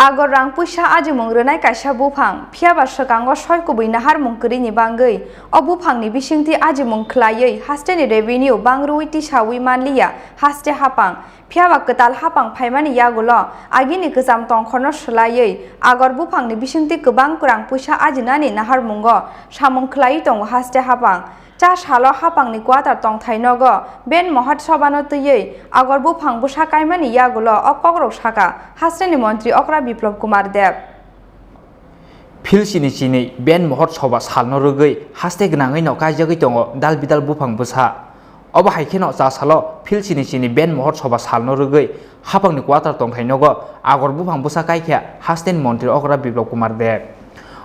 Agar rang puisa aji mengrenai Kaikha Buphang, phiaba sekango soi kubui nahar mengkeri ni bangai. O Buphang ni bisingti aji mengklayai, haste ni revenue bangrui ti sawi manliya, haste hapang. Phiaba ketal hapang paimani yagulo, agi ni kezam tongkhono selayai. Agar Buphang ni bisingti kebang kurang puisa aji nani nahar menggo, samong klai tongo haste hapang. Cha Salo hapang ni kuatar tong thainogo ben Mahotsava no tuyei Agar Buphang busakai mani yagulo okogrok saka haste ni Mantri Okra Biplab Kumar dev Chini ben Mahotsava salno rugei haste gnangai no kajagoi tongo dal bidal Buphang busa oba haikeno cha Salo Chini ben Mahotsava salno rugei hapang ni kuatar tong thainogo Agar Buphang busa Kaikha haste ni Mantri Okra Biplab Kumar dev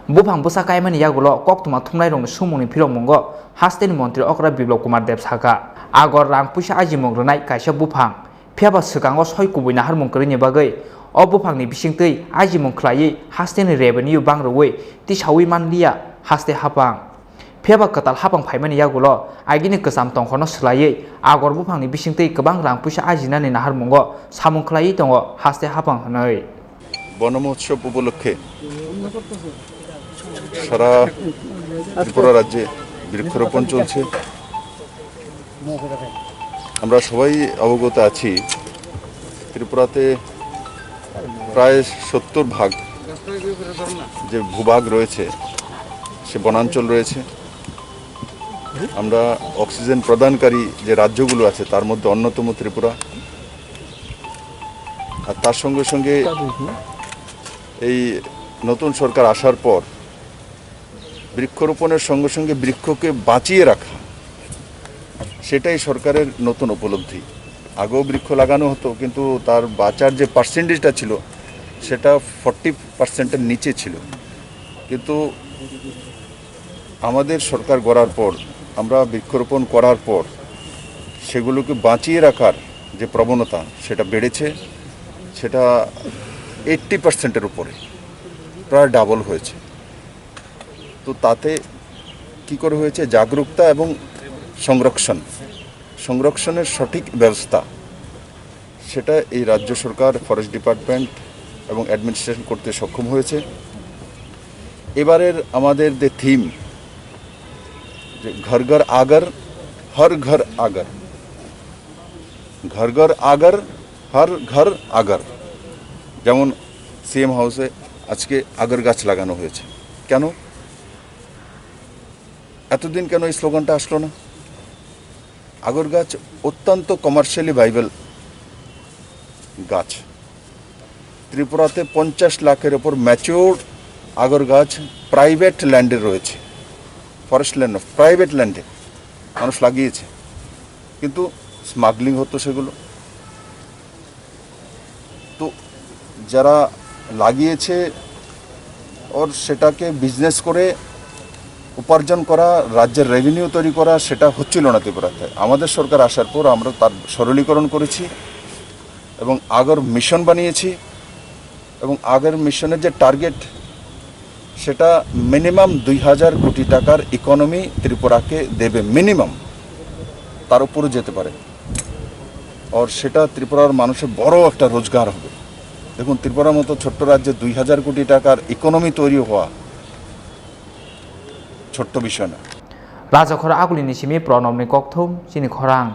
Buphang busakai mani yagulo koktuma thumnai rong sumuni phirong mongo haste ni Mantri Okra Biplab Kumar dev saka Agar rang puisa aji mongronai Kaikha Buphang phiaba sekango soi kubui nahar mongkeri ni bagai o Buphang ni bisingtei aji mongklai haste ni revenue bangroi ti sawi manliya haste hapang phiaba ketal hapang phaimani yagulo agini kesam tongkhono slai Agar Buphang ni bisingtei kebang rang puisa aji nani nahar mongo samong khlai tongo haste hapang hanai বনমহোৎসব উপলক্ষে সারা ত্রিপুরা রাজ্যে বৃক্ষরোপণ চলছে। আমরা সবাই অবগত আছি ত্রিপুরাতে প্রায় 70% যে ভূভাগ রয়েছে সে বনাঞ্চল রয়েছে। আমরা অক্সিজেন প্রদানকারী যে রাজ্যগুলো আছে তার মধ্যে অন্যতম ত্রিপুরা। আর তার সঙ্গে সঙ্গে এই নতুন সরকার আসার পর বৃক্ষরোপণের সঙ্গে সঙ্গে বৃক্ষকে বাঁচিয়ে রাখা সেটাই সরকারের নতুন উপলব্ধি। আগেও বৃক্ষ লাগানো হতো কিন্তু তার বাঁচার যে পার্সেন্টেজটা ছিল সেটা 40%-এর নিচে ছিল। কিন্তু আমাদের সরকার গড়ার পর আমরা বৃক্ষরোপণ করার পর সেগুলোকে বাঁচিয়ে রাখার যে প্রবণতা সেটা বেড়েছে, সেটা 80%-এর উপরে প্রায় ডাবল হয়েছে। তো তাতে কি করে হয়েছে জাগরুকতা এবং সংরক্ষণের সঠিক ব্যবস্থা সেটা এই রাজ্য সরকার ফরেস্ট ডিপার্টমেন্ট এবং অ্যাডমিনিস্ট্রেশন করতে সক্ষম হয়েছে। এবারের আমাদের যে থিম যে ঘর ঘর আগার হর ঘর আগার, ঘর ঘর আগার হর ঘর আগার। যেমন সিএম হাউসে আজকে আগর গাছ লাগানো হয়েছে। কেন এতদিন কেন এই স্লোগানটা আসলো না? আগর গাছ অত্যন্ত কমার্শিয়ালি ভাইবেল গাছ। ত্রিপুরাতে 50 লাখের ওপর ম্যাচিওর আগর গাছ প্রাইভেট ল্যান্ডে রয়েছে। ফরেস্ট ল্যান্ড প্রাইভেট ল্যান্ডে মানুষ লাগিয়েছে, কিন্তু স্মাগলিং হতো সেগুলো। তো যারা লাগিয়েছে ওর সেটাকে বিজনেস করে উপার্জন করা, রাজ্যের রেভিনিউ তৈরি করা, সেটা হচ্ছিল না ত্রিপুরাতে। আমাদের সরকার আসার পর আমরা তার সরলীকরণ করেছি এবং আগর মিশন বানিয়েছি এবং আগর মিশনের যে টার্গেট সেটা মিনিমাম 2000 কোটি টাকার ইকোনমি ত্রিপুরাকে দেবে, মিনিমাম, তার উপরে যেতে পারে। আর সেটা ত্রিপুরার মানুষের বড় একটা রোজগার হবে। দেখুন ত্রিপুরার মতো ছোট্ট রাজ্যে 2000 কোটি টাকার ইকোনমি তৈরি হওয়া ছোট্ট বিষয় না। রাজা খরা আগুলিনি সিমি প্রণবনি ককথম চিনি খরাং।